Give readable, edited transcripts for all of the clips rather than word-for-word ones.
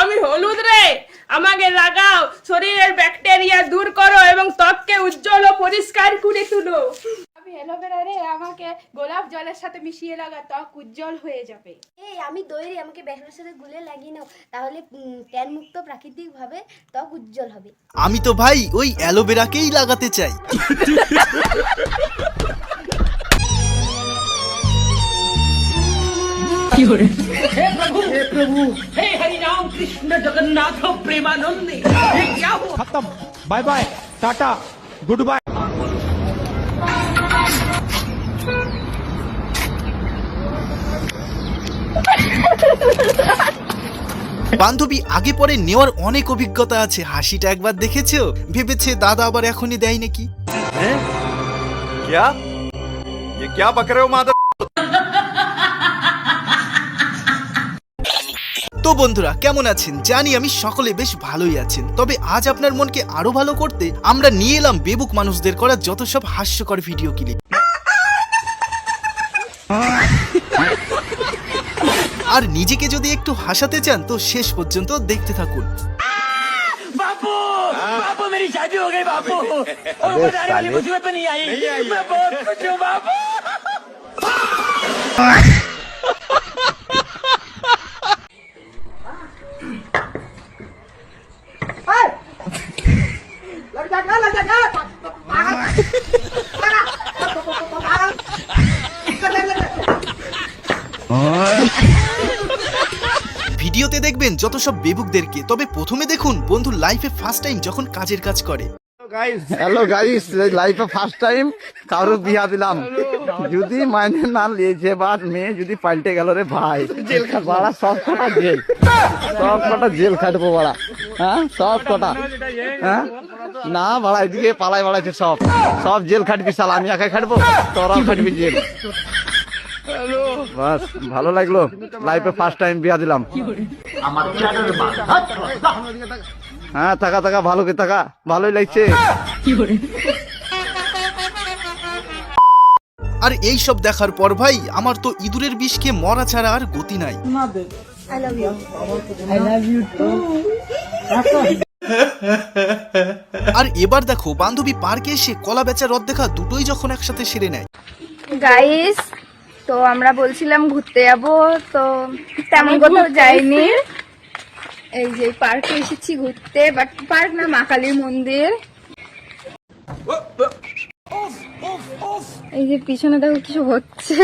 আমি হলুদ রে, আমাকে লাগাও, শরীরের ব্যাকটেরিয়া দূর করো এবং ত্বককে উজ্জ্বল ও পরিষ্কার করে তুলো। আমি অ্যালোভেরা রে, আমাকে গোলাপ জলের সাথে মিশিয়ে লাগা, ত্বক উজ্জ্বল হয়ে যাবে। এই আমি দই রে, আমাকে বেসনের সাথে গুলে লাগিয়ে নাও, তাহলে ট্যান মুক্ত প্রাকৃতিক ভাবে ত্বক উজ্জ্বল হবে। আমি তো ভাই ওই অ্যালোভেরাকেই লাগাতে চাই। खत्म, bye bye, tata, good. বান্ধবী আগে পরে নেওয়ার অনেক অভিজ্ঞতা আছে, হাসিটা একবার দেখেছো? ভেবেছে দাদা আবার এখনই দেয় নাকি। क्या ये क्या बक रहे हो मादर। তো বন্ধুরা কেমন আছেন? জানি আমি সকলে বেশ ভালোই আছেন। তবে আজ আপনার মনকে আরো ভালো করতে আমরা নিয়ে এলাম বেবুক মানুষদের করা যত সব হাস্যকর ভিডিও ক্লিপ। আর নিজেকে যদি একটু হাসাতে চান তো শেষ পর্যন্ত দেখতে থাকুন। बापू, बापू मेरी शादी हो गई बापू, और बताने वाली मुसीबत तो नहीं आई, मैं बहुत खुश हूँ बापू। ভিডিওতে দেখবেন যত সব বেবুকদেরকে। তবে প্রথমে দেখুন বন্ধু লাইফে ফার্স্ট টাইম যখন কাজের কাজ করে। হ্যালো গাইস, লাইফে ফার্স্ট টাইম কারো বিয়া দিলাম, যদি মাইনে না লিয়েছে বা মেয়ে যদি পাল্টে গেল রে ভাই, বাড়া সব কটা জেল, সব কটা জেল খাটবো বাড়া। হ্যাঁ সব কটা, হ্যাঁ না বাড়া এদিকে পালাই বাড়াইছে, সব সব জেল খাটবি শালা, আমি একাই খাটবো, তোরাও খাটবি জেল। বাস ভালো লাগলো, লাইফে ফার্স্ট টাইম বিয়া দিলাম। হ্যাঁ থাকা থাকা ভালো কে থাকা, ভালোই লাগছে। আর এই সব দেখার পর ভাই আমার তো ইঁদুরের বিষ খেয়ে মরা ছাড়া আর গতি নাই। আর এবার দেখো বান্ধবী পার্কে এসে কলা বেচা রদ দেখা দুটোই যখন একসাথে সেরে নেয়। গাইস, তো আমরা বলছিলাম ঘুরতে যাবো, তো তেমন কোথাও যাইনি। এই যে পার্কে এসেছি ঘুরতে, বাট পার্ক না, মা কালীর মন্দির। এই যে পিছনে দেখো কিছু হচ্ছে,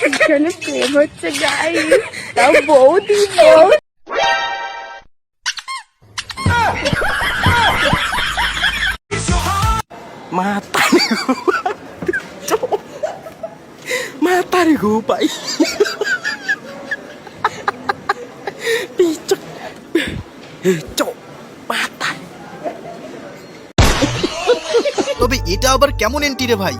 পিছনে প্রেম হচ্ছে গাইস, তাও বৌদি বউ। Matarigo pai. Picok. Cok মাথায়। তবে এটা আবার কেমন এন্ট্রি রে ভাই?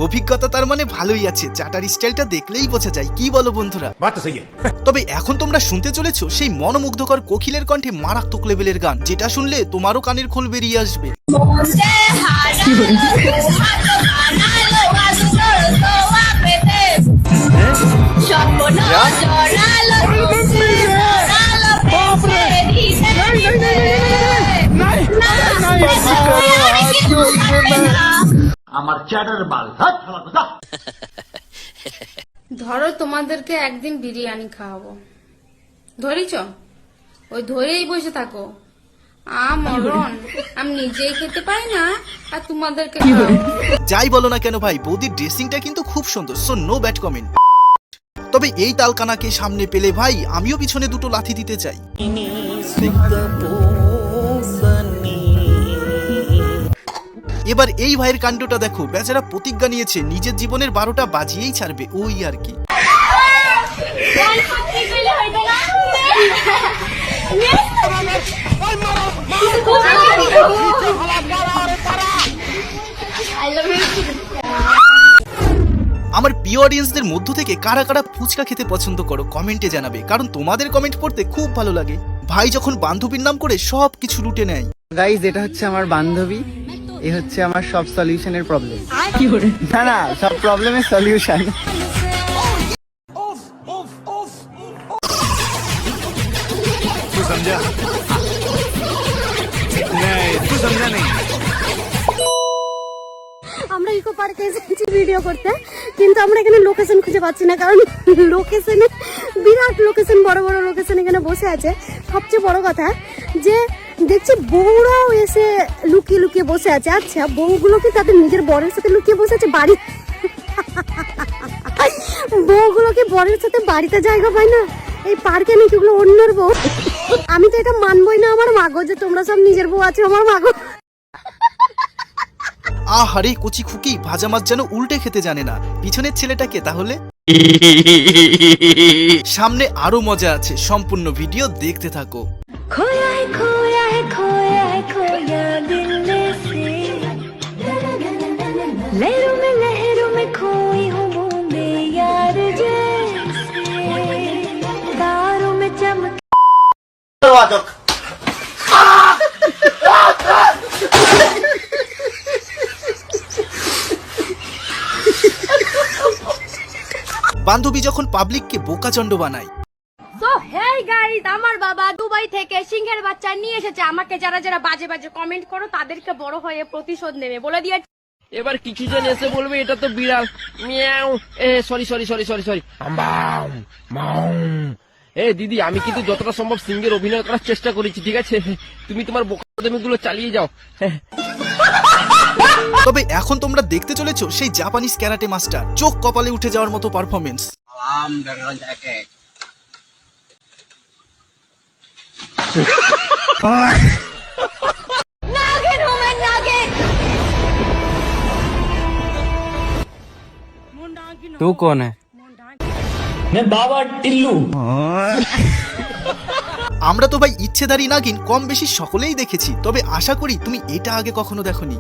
অভিজ্ঞতা তার মানে ভালোই আছে, চাটার স্টাইলটা দেখলেই বোঝা যায়। কি বলো বন্ধুরা? তবে এখন তোমরা শুনতে চলেছো সেই মনোমুগ্ধকর কোকিলের কণ্ঠে মারাত্মক লেভেলের গান, যেটা শুনলে তোমারও কানের খোল বেরিয়ে আসবে। আমার চ্যাটার বাল, ধরো তোমাদেরকে একদিন বিরিয়ানি খাওয়াবো, ধরেছ? ওই ধরেই বসে থাকো। মরণ, আমি নিজেই খেতে পাই না আর তোমাদেরকে খাওয়াবো। যাই বলো না কেন ভাই, বৌদির ড্রেসিংটা কিন্তু খুব সুন্দর, সো নো ব্যাড কমেন্ট। তবে এই তালকানাকে সামনে পেলে ভাই আমিও পিছনে দুটো লাথি দিতে চাই। এবার এই ভাইয়ের কাণ্ডটা দেখো, বেচারা প্রতিজ্ঞা নিয়েছে নিজের জীবনের 12টা বাজিয়েই ছাড়বে, ওই আর কি। আমার প্রিয় অডিয়েন্সদের মধ্য থেকে কারা কারা ফুচকা খেতে পছন্দ করো কমেন্টে জানাবে, কারণ তোমাদের কমেন্ট পড়তে খুব ভালো লাগে। ভাই যখন বান্ধবীর নাম করে সব কিছু লুটে নেয়। গাইজ, এটা হচ্ছে আমার বান্ধবী, এ হচ্ছে আমার সব সলিউশনের প্রবলেম। না না, সব প্রবলেমের সলিউশন। আমরা ইকো পার্কে এসেছি ভিডিও করতে, কিন্তু আমরা এখানে লোকেশন খুঁজে পাচ্ছি না, কারণ লোকেশনে বিরাট লোকেশন, বড় বড় লোকেশন এখানে বসে আছে। সবচেয়ে বড় কথা যে দেখছি বউরাও এসে লুকিয়ে লুকিয়ে বসে আছে। আচ্ছা, বউগুলো কি তাদের নিজের বরের সাথে লুকিয়ে বসে আছে বাড়ি? বউগুলো কি বরের সাথে বাড়িতে জায়গা পায় না? এই পার্কে নাকি ওগুলো অন্যর বউ? আমি তো এটা মানবই না আমার মাগো, যে তোমরা সব নিজের বউ আছে আমার মাগো। আহারে কচি খুকি, ভাজা মাছ যেন উল্টে খেতে জানে না। পিছনের ছেলেটাকে তাহলে সামনে আরো মজা আছে, সম্পূর্ণ ভিডিও দেখতে থাকো। खोया है खोया है खोया है खोया दिल से लहरों में खोई हूँ बूंदे यार जैसे तारों में चमक। বান্ধবী যখন পাবলিককে বোকাচন্ড বানায়। সো হেই গাইস, আমার বাবা দুবাই থেকে সিংহের বাচ্চা নিয়ে এসেছে। আমাকে যারা যারা বাজে বাজে কমেন্ট করো তাদেরকে বড় হয়ে প্রতিশোধ নেবে বলে দিয়ে। এবার কিছু জন এসে বলবে এটা তো বিড়াল, মিয়াও। Sorry sorry sorry sorry sorry, দিদি, আমি কিন্তু যতটা সম্ভব সিংহের অভিনয় করার চেষ্টা করেছি, ঠিক আছে? তুমি তোমার বোকামিগুলো চালিয়ে যাও। তবে এখন তোমরা দেখতে চলেছো সেই জাপানিজ ক্যারাটে মাস্টার, চোখ কপালে উঠে যাওয়ার মতো পারফরমেন্স। तू कौन है? मैं बाबा टिल्लू। আমরা তো ভাই ইচ্ছেধারী নাগিন কম বেশি সকলেই দেখেছি, তবে আশা করি তুমি এটা আগে কখনো দেখোনি।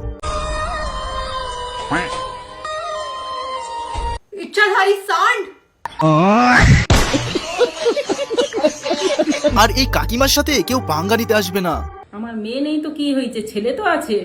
ইচ্ছাধারী সান্ড। আর এই কাকিমার সাথে কেউ পাঙ্গা নিতে আসবে না। আমার মেয়ে নেই তো কি হয়েছে, ছেলে তো আছে।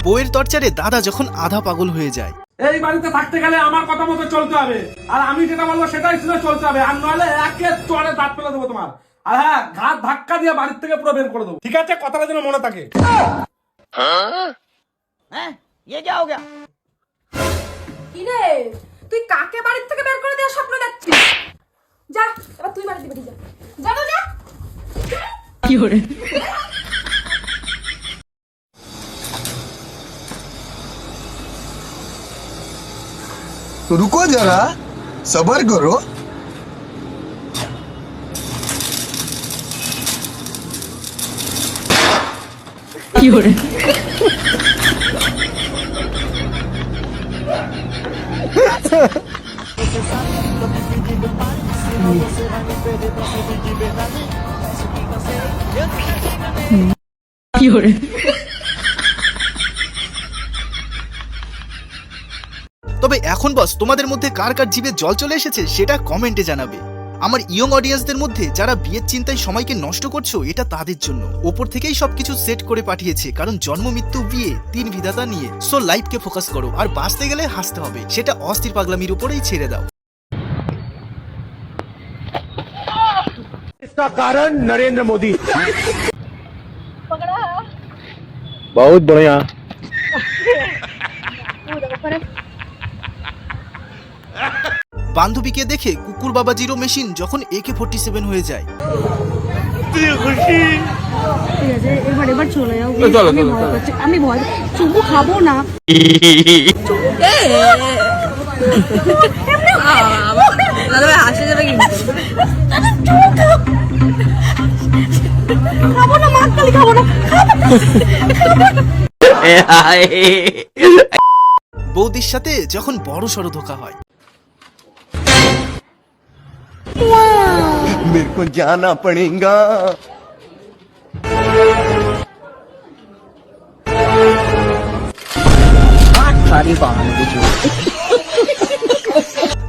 বইয়ের টর্চারে দাদা যখন আধা পাগল হয়ে যায়। এই বাড়িতে থাকতে গেলে আমার কথা মতো চলতে হবে, আর আমি যেটা বলবো সেটাই শুনে চলতে হবে, আর নইলে একে চড়ে দাঁত ফেলে দেবো তোমার। আর হ্যাঁ, ঘাট ধাক্কা দিয়ে বাড়ির থেকে পুরো বের করে দেবো, ঠিক আছে? কথাটা যেন মনে থাকে। কিরে, তুই কাকে বাড়ির থেকে বের করে দেওয়ার স্বপ্ন দেখছিস? যা, এবার তুই বাড়িতে বেরিয়ে যা। যা তো যা। কি করে? तो रुको जरा, सबर करो। কি করে? কি করে? তবে এখন বস, তোমাদের মধ্যে কার কার জিভে জল চলে এসেছে সেটা কমেন্টে জানাবে। আমার ইয়ং অডিয়েন্সদের মধ্যে যারা বিয়ের চিন্তায় সময়কে নষ্ট করছো, এটা তাদের জন্য। ওপর থেকেই সবকিছু সেট করে পাঠিয়েছে, কারণ জন্ম মৃত্যু বিয়ে তিন বিধাতা নিয়ে। সো লাইফকে ফোকাস করো, আর বাঁচতে গেলে হাসতে হবে, সেটা অস্থির পাগলামির উপরেই ছেড়ে দাও। इसका कारण नरेंद्र मोदी। बहुत बढ़िया। বান্ধবীকে দেখে কুকুর বাবা জিরো মেশিন যখন AK-47 হয়ে যায়। ঠিক আছে, এবার চলে যাও। আমি ভয় পাচ্ছি, আমি ভয় চুমু খাবো না। হাসি যাবে কিন্তু। খাবো না, মা কালি খাবো না, বৌদির সাথে যখন বড় সড়ো ধোকা হয়। मेरे को जाना पड़ेगा।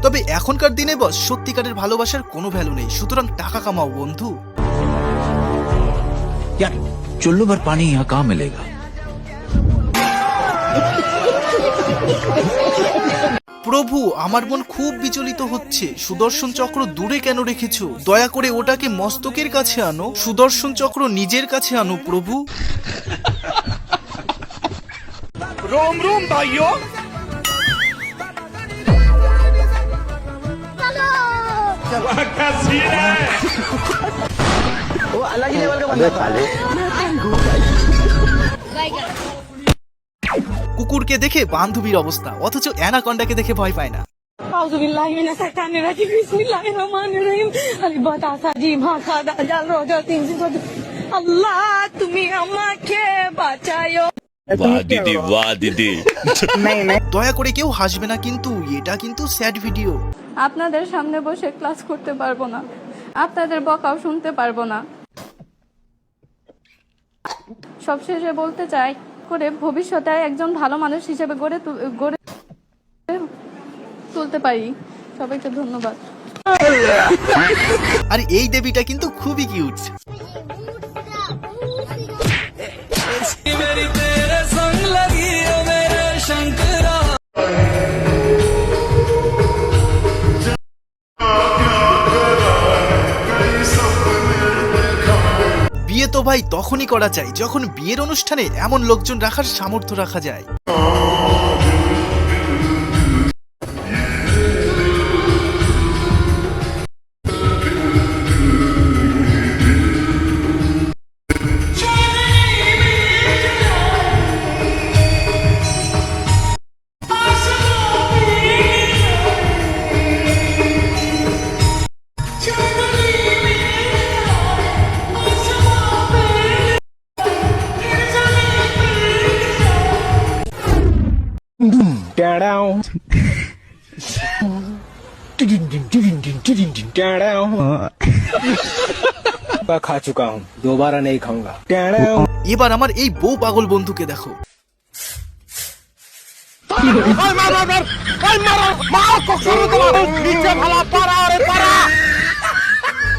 তবে এখনকার দিনে বস সত্যিকারের ভালোবাসার কোনো ভ্যালু নেই, সুতরাং টাকা কামাও বন্ধু। यार चुल्लू भर पानी यहाँ कहाँ मिलेगा? প্রভু, আমার মন খুব বিচলিত হচ্ছে। সুদর্শন চক্র দূরে কেন রেখেছো? দয়া করে ওটাকে মস্তকের কাছে আনো। সুদর্শন চক্র নিজের কাছে আনো প্রভু। रोम रोम भाइयों। কুকুরকে দেখে বান্ধবীর অবস্থা, অথচ অ্যানাকন্ডাকে দেখে ভয় পায় না। আল্লাহ তুমি আমাকে বাঁচাও। वाह दीदी वाह दीदी। দয়া করে কেউ হাসবে না কিন্তু, এটা কিন্তু স্যাড ভিডিও। আপনাদের সামনে বসে ক্লাস করতে পারবো না, আপনাদের বকাও শুনতে পারবো না। সবশেষে বলতে চাই করে ভবিষ্যতে একজন ভালো মানুষ হিসেবে গড়ে তুলতে পারি। সবাইকে ধন্যবাদ। আর এই দেবীটা কিন্তু খুবই কিউট। বিয়ে তো ভাই তখনই করা চাই যখন বিয়ের অনুষ্ঠানে এমন লোকজন রাখার সামর্থ্য রাখা যায়। खा चुका हूँ, दोबारा नहीं खाऊंगा। এবার আমার এই বউ পাগল বন্ধুকে দেখো।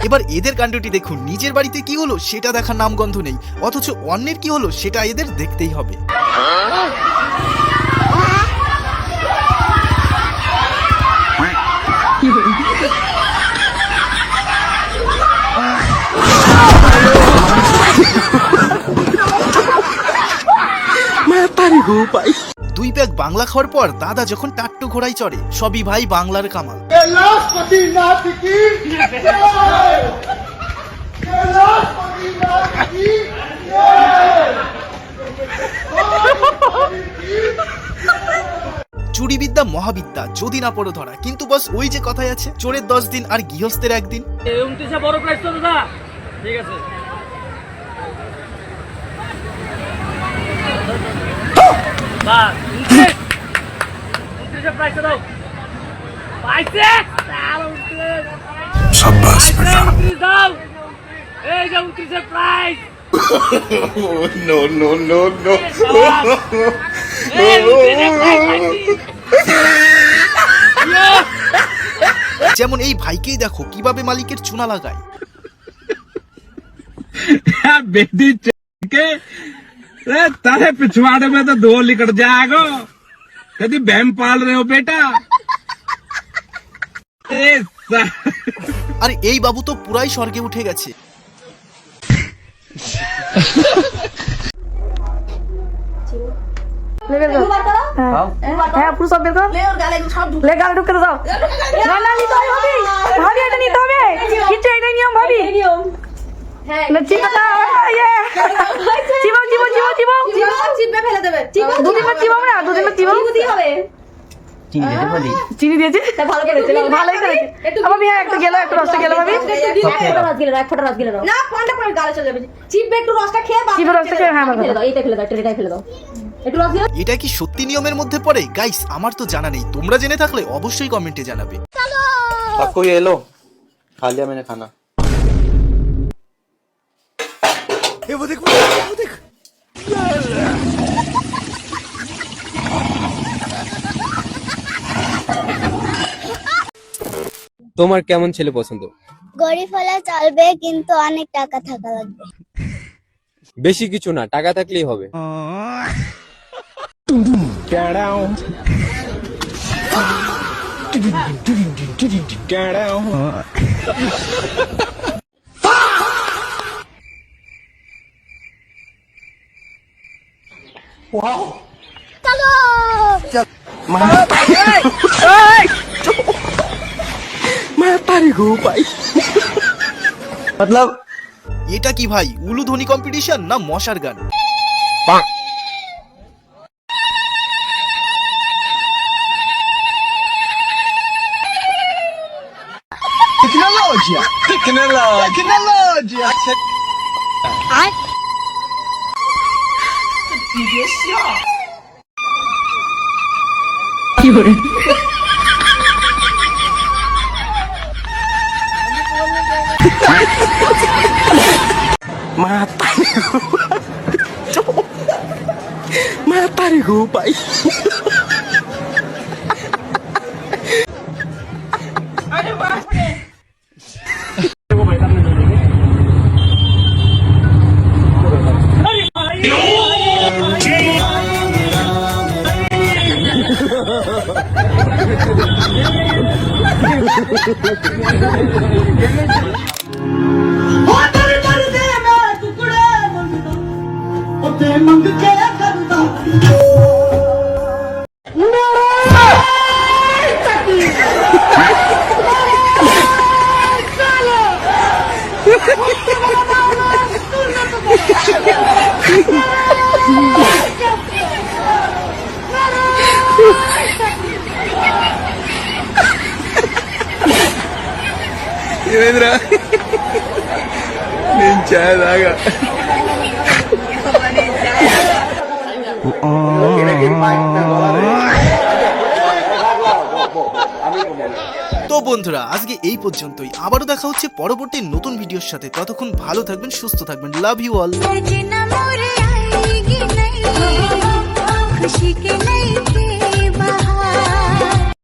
এবার এদের কাণ্ডটি দেখুন। নিজের বাড়িতে কি হলো সেটা দেখার নামগন্ধ নেই, অথচ অন্যের কি হলো সেটা এদের দেখতেই হবে। দুই ব্যাগ বাংলা খাওয়ার পর দাদা যখন টাট্টু ঘোড়ায় চড়ে, সবই ভাই বাংলার কামাল। চুরিবিদ্যা মহাবিদ্যা, যদি না পড়ো ধরা। কিন্তু বস ওই যে কথাই আছে, চোরের 10 দিন আর গৃহস্থের 1 দিন। বড় প্রাইস তো দাদা, ঠিক আছে। शाबाश बेटा। No no no no. যেমন এই ভাইকেই দেখো কিভাবে মালিকের চুনা লাগায়। बेटी के तारे पिछवाड़े में तो 2 लिकट जाएगा। कभी बहन पाल रहे हो बेटा? আর এই বাবু তো পুরাই স্বর্গে উঠে গেছে। হ্যাঁ পুরো সব বের কর, লে গালে ঢুকে দাও। না না নিতে হবে ভাবি, ভাবি এটা নিতে হবে, কিছু এটাই নিয়ম ভাবি। হ্যাঁ চিপে দাও চিপো চিপো চিপো চিপো চিপে ফেলে দেবে দুদিন চিপাবো না দুদিন চিপাবো হবে চিনি দিতে পারি? চিনি দিয়েছে ভালো করেছে ভালোই করেছে আমার বিয়ে একটু গেল একটু রসটা গেল ভাবি এক ফোঁটা রস গেলে দাও না ফোনটা পরে গালে চলে যাবে চিপে একটু রসটা খেয়ে চিপে রসটা খেয়ে হ্যাঁ ফেলে দাও এইটা ফেলে দাও ট্রেটাই ফেলে দাও একটু রস দিও এটা কি সত্যি নিয়মের মধ্যে পড়ে গাইস? আমার তো জানা নেই, তোমরা জেনে থাকলে অবশ্যই কমেন্টে জানাবে। आपको ये लो, खा लिया मैंने खाना। वो देख তোমার কেমন ছেলে পছন্দ? গরিব হলে চলবে কিন্তু অনেক টাকা থাকা লাগবে। বেশি কিছু না, টাকা থাকলেই হবে। मतलब এটা কি ভাই, উলুধ্বনি কম্পিটিশন না মশার গান? কি করে তো বন্ধুরা আজকে এই পর্যন্তই, আবারও দেখা হচ্ছে পরবর্তী নতুন ভিডিওর সাথে। ততক্ষণ ভালো থাকবেন, সুস্থ থাকবেন, লাভ ইউ অল।